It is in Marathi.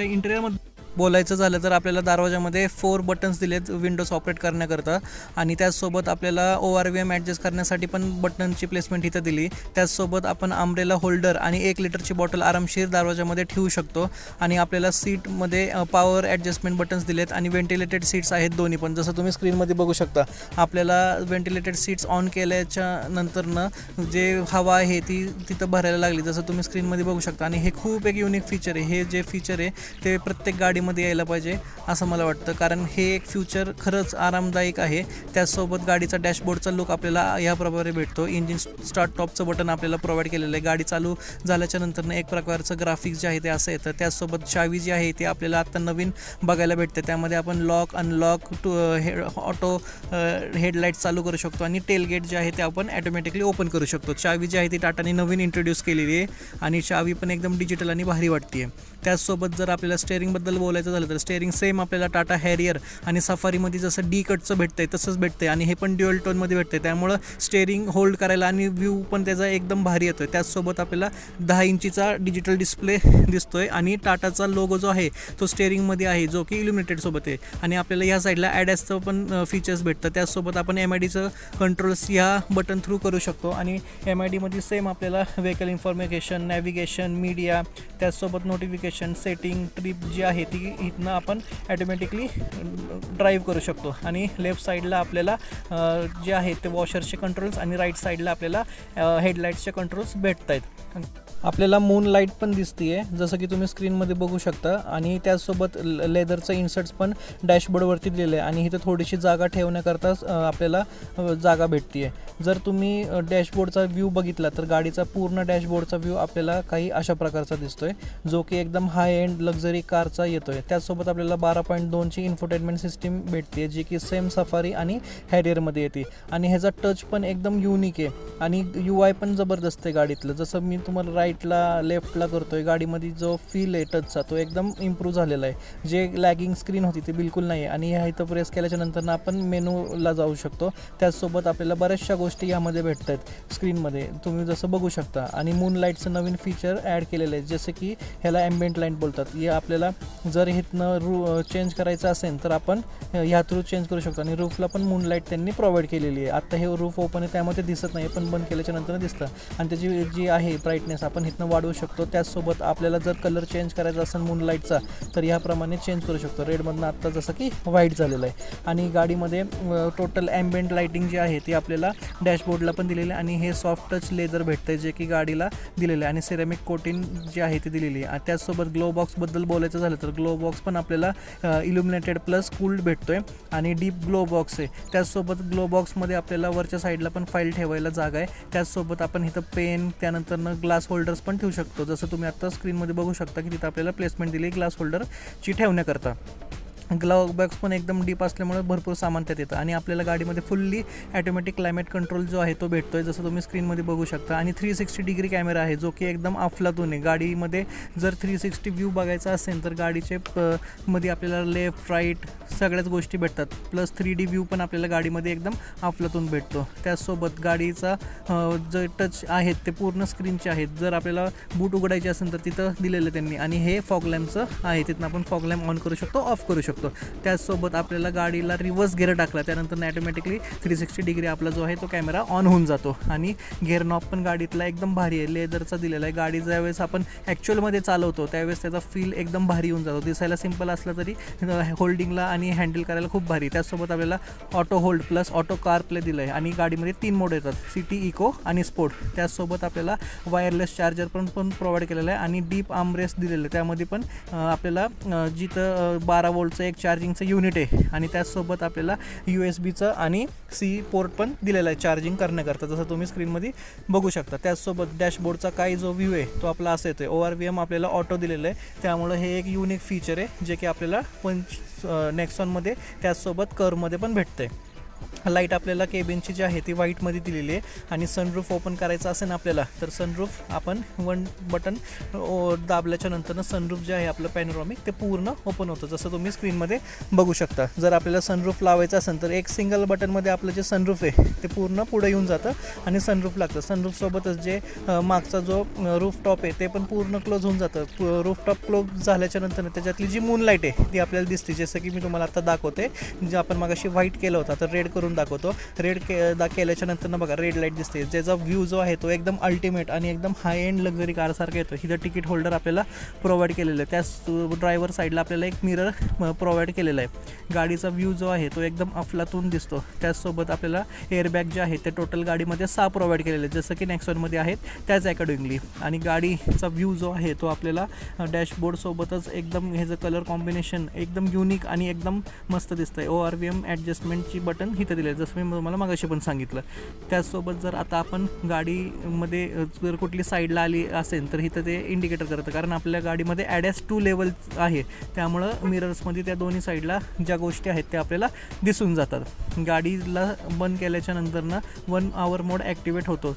इंटेरियरमध्ये बोलायचं झालं तर आपल्याला दरवाजामध्ये 4 बटन्स दिलेत विंडोज ऑपरेट करण्याकरता आणि त्याचसोबत आपल्याला ORVM ॲडजस्ट करण्यासाठी पण बटनची प्लेसमेंट इथं दिली। त्याचसोबत आपण अम्ब्रेला होल्डर आणि 1 लिटरची बॉटल आरामशीर दरवाजामध्ये ठेवू शकतो आणि आपल्याला सीटमध्ये पॉवर ॲडजस्टमेंट बटन्स दिलेत आणि व्हेंटिलेटेड सीट्स आहेत दोन्ही पण। जसं तुम्ही स्क्रीनमध्ये बघू शकता आपल्याला व्हेंटिलेटेड सीट्स ऑन केल्याच्या नंतरनं जे हवा आहे ती तिथं भरायला लागली, जसं तुम्ही स्क्रीनमध्ये बघू शकता। आणि हे खूप एक युनिक फीचर आहे। हे जे फीचर आहे ते प्रत्येक गाडीमध्ये यायला पाहिजे असं मला वाटतं, कारण हे एक फ्यूचर खरंच आरामदायक आहे। त्याचसोबत गाडीचा डॅशबोर्डचा लुक आपल्याला या प्रकारे भेटतो। इंजिन स्टार्ट टॉपचं बटन आपल्याला प्रोव्हाइड केलेलं आहे। गाडी चालू झाल्याच्या नंतरनं एक प्रकारचं ग्राफिक्स जे आहे ते असं येतं। त्याचसोबत चावी जी आहे ती आपल्याला आत्ता नवीन बघायला भेटते। त्यामध्ये आपण लॉक अनलॉक ऑटो हेडलाईट चालू करू शकतो आणि टेलगेट जे आहे ते आपण ॲटोमॅटिकली ओपन करू शकतो। चावी जी आहे ती टाटाने नवीन इंट्रोड्यूस केलेली आहे आणि चावी पण एकदम डिजिटल आणि भारी वाटते। त्याचसोबत जर आपल्याला स्टेअरिंगबद्दल बोलायचं झालं तर स्टेअरिंग सेम आपल्याला टाटा हॅरियर आणि सफारीमध्ये जसं डी कटचं भेटतंय तसंच भेटतंय आणि हे पण ड्युअल टोनमध्ये भेटतंय, त्यामुळं स्टेअरिंग होल्ड करायला आणि व्ह्यू पण त्याचा एकदम भारी येतोय। त्याचसोबत आपल्याला 10 इंचीचा डिजिटल डिस्प्ले दिसतोय आणि टाटाचा लोगो जो आहे तो स्टेअरिंगमध्ये आहे, जो की इल्युमिनेटेड सोबत आहे आणि आपल्याला ह्या साईडला ॲडॅसचं पण फीचर्स भेटतं। त्याचसोबत आपण MIDचं कंट्रोल्स ह्या बटन थ्रू करू शकतो आणि MIDमध्ये सेम आपल्याला व्हेकल इन्फॉर्मेशन, नॅव्हिगेशन, मीडिया, त्याचसोबत नोटिफिकेशन, सेटिंग, ट्रिप जी आहे ती इथनं आपण ॲटोमॅटिकली ड्राईव्ह करू शकतो। आणि लेफ्ट साईडला आपल्याला जे आहे ते वॉशरचे कंट्रोल्स आणि राईट साईडला आपल्याला हेडलाईट्सचे कंट्रोल्स भेटत आहेत। आपल्याला मून लाईट पण दिसते जसं की तुम्ही स्क्रीनमध्ये बघू शकता आणि त्याचसोबत लेदरचं इन्सर्ट्स पण डॅशबोर्डवरती दिलेलं आहे आणि इथं थोडीशी जागा ठेवण्याकरता आपल्याला जागा भेटते। जर तुम्ही डॅशबोर्डचा व्ह्यू बघितला तर गाडीचा पूर्ण डॅशबोर्डचा व्ह्यू आपल्याला काही अशा प्रकारचा दिसतोय, जो की एकदम हाय एंड लक्झरी कारचा येतोय। त्याचसोबत आपल्याला 12.2ची इन्फोटेनमेंट सिस्टीम भेटते, जी की सेम सफारी आणि हॅरियरमध्ये येते आणि ह्याचा टच पण एकदम युनिक आहे आणि UI पण जबरदस्त आहे गाडीतलं। जसं मी तुम्हाला राईटला लेफ्टला करतोय, गाडीमध्ये जो फील आहे टचचा तो एकदम इम्प्रूव्ह झालेला आहे। जे लॅगिंग स्क्रीन होती ते बिलकुल नाही आहे आणि ह्या इथं प्रेस केल्याच्या नंतर आपण मेनूला जाऊ शकतो। त्याचसोबत आपल्याला बऱ्याचशा गोष्टी यामध्ये भेटत आहेत स्क्रीनमध्ये, तुम्ही जसं बघू शकता। आणि मून लाईटचं नवीन फीचर ॲड केलेलं आहे, जसं की ह्याला ॲम्बियंट लाईट बोलतात। हे आपल्याला जर इथनं चेंज करायचं असेल तर आपण ह्या थ्रू चेंज करू शकतो आणि रूफला पण मून लाईट त्यांनी प्रोव्हाइड केलेली आहे। आता हे रूफ ओपन आहे त्यामध्ये दिसत नाही, पण बंद केल्याच्या नंतर दिसतं आणि त्याची जी आहे ब्राईटनेस आपण इथनं वाढवू शकतो। त्याचसोबत आपल्याला जर कलर चेंज करायचा असेल मून लाईटचा तर याप्रमाणे चेंज करू शकतो। रेडमधनं आत्ता जसं की व्हाईट झालेलं आहे आणि गाडीमध्ये टोटल ॲम्बियंट लाईटिंग जी आहे ती आपल्याला डॅशबोर्डला पण दिलेली आहे आणि हे सॉफ्ट टच लेदर भेटतं जे की गाडीला दिलेलं आहे आणि सिरेमिक कोटिंग जी आहे ती दिलेली आहे। त्याचसोबत ग्लो बॉक्सबद्दल बोलायचं झालं तर ग्लो बॉक्स पण आपल्याला इल्युमिनेटेड प्लस कूल्ड भेटतोय आणि डीप ग्लो बॉक्स आहे। त्याचसोबत ग्लो बॉक्समध्ये आपल्याला वरच्या साईडला पण फाईल ठेवायला जागा आहे। त्याचसोबत आपण इथं पेन त्यानंतरनं ग्लास होल्डर्स पण ठेवू शकतो, जसं तुम्ही आत्ता स्क्रीनमध्ये बघू शकता की तिथं आपल्याला प्लेसमेंट दिली ग्लास होल्डरची ठेवण्याकरता। ग्लव बॉक्स पण एकदम डीप असल्यामुळे भरपूर सामान त्यात येतं आणि आपल्याला गाडीमध्ये फुल्ली ॲटोमॅटिक क्लायमेट कंट्रोल जो आहे तो भेटतोय, जसं तुम्ही स्क्रीनमध्ये बघू शकता। आणि 360 डिग्री कॅमेरा आहे, जो की एकदम अफलातून आहे। गाडीमध्ये जर 360 व्ह्यू बघायचा असेल तर गाडीचे मध्ये आपल्याला लेफ्ट राईट सगळ्याच गोष्टी भेटतात, प्लस 3D व्ह्यू पण आपल्याला गाडीमध्ये एकदम अफलातून भेटतो। त्याचसोबत गाडीचा जे टच आहेत ते पूर्ण स्क्रीनचे आहेत। जर आपल्याला बूट उघडायचे असेल तर तिथं दिलेलं त्यांनी आणि हे फॉग लॅम्पचं आहे, तिथनं आपण फॉग लॅम्प ऑन करू शकतो, ऑफ करू शकतो। त्याचसोबत आपल्याला गाडीला रिव्हर्स गिअर टाकला त्यानंतर ॲटोमॅटिकली 360 डिग्री आपला जो आहे तो कॅमेरा ऑन होऊन जातो आणि गिअर नॉब पण गाडीतला एकदम भारी आहे, लेदरचा दिलेला आहे। गाडी ज्यावेळेस आपण ॲक्च्युअलमध्ये चालवतो त्यावेळेस त्याचा फील एकदम भारी येऊन जातो, दिसायला सिंपल असला तरी होल्डिंगला आणि हँडल करायला खूप भारी। त्याचसोबत आपल्याला auto hold plus auto car play दिलं आहे आणि गाडीमध्ये 3 मोड येतात, सिटी, इको आणि स्पोर्ट। त्याचसोबत आपल्याला वायरलेस चार्जर पण प्रोव्हाइड केलेलं आहे आणि डीप आर्मरेस्ट दिलेलं आहे। त्यामध्ये पण आपल्याला जिथं 12 वोल्टचं एक चार्जिंगचं युनिट आहे आणि त्याचसोबत आपल्याला USB-चं आणि C पोर्ट पण दिलेला आहे चार्जिंग करण्याकरता, जसं तुम्ही स्क्रीनमध्ये बघू शकता। त्याचसोबत डॅशबोर्डचा काही जो व्ह्यू आहे तो आपला असा येतो आहे। ORVM आपल्याला ऑटो दिलेलं आहे, त्यामुळं हे एक युनिक फीचर आहे जे की आपल्याला नेक्सॉनमध्ये त्याचसोबत कर्वमध्ये पण भेटतं आहे। लाईट आपल्याला केबिनची जी आहे ती व्हाईटमध्ये दिलेली आहे. आणि सनरूफ ओपन करायचं असेल आपल्याला तर सनरूफ आपण वन बटन दाबल्याच्या नंतरनं सनरूफ जे आहे आपलं पॅनोरामिक ते पूर्ण ओपन होतं, जसं तुम्ही स्क्रीनमध्ये बघू शकता. जर आपल्याला सनरूफ लावायचं असेल तर एक सिंगल बटनमध्ये आपलं जे सनरूफ आहे ते पूर्ण पुढे येऊन जातं आणि सनरूफ लागतं. सनरूफसोबतच जे मागचा जो रूफटॉप आहे ते पण पूर्ण क्लोज होऊन जातं. रूफटॉप क्लोज झाल्याच्या नंतर त्याच्यातली जी मूनलाईट आहे ती आपल्याला दिसते, जसं की मी तुम्हाला आता दाखवते. जे आपण मागाशी व्हाईट केलं होतं तर रेड करून दाखवतो. रेड केल्याच्या नंतर बघा रेड लाईट दिसते. ज्याचा व्ह्यू जो आहे तो एकदम अल्टिमेट आणि एकदम हाय एंड लक्झरी कारसारखा येतो. इथं तिकीट होल्डर आपल्याला प्रोव्हाइड केलेलं आहे. त्याच ड्रायव्हर साईडला आपल्याला एक मिरर प्रोव्हाइड केलेला आहे. गाडीचा व्ह्यू जो आहे तो एकदम अफलातून दिसतो. त्याचसोबत आपल्याला एअरबॅग जे आहे ते टोटल गाडीमध्ये 6 प्रोव्हाइड केलेले आहेत, जसं की नेक्सॉनमध्ये आहेत त्याच अकॉर्डिंगली. आणि गाडीचा व्ह्यू जो आहे तो आपल्याला डॅशबोर्डसोबतच एकदम ह्याचं कलर कॉम्बिनेशन एकदम युनिक आणि एकदम मस्त दिसतं आहे. ORVM ॲडजस्टमेंटची बटन इथं दिले, जसं मी तुम्हाला मागाशी पण सांगितलं. त्याचसोबत जर आता आपण गाडीमध्ये जर कुठली साईडला आली असेल तर इथं ते इंडिकेटर करतं, कारण आपल्या गाडीमध्ये ADAS 2 लेवल आहे. त्यामुळं मिरर्समध्ये त्या दोन्ही साईडला ज्या गोष्टी आहेत त्या आपल्याला दिसून जातात. गाडीला बंद केल्याच्या नंतरनं 1 hour मोड ॲक्टिवेट होतो.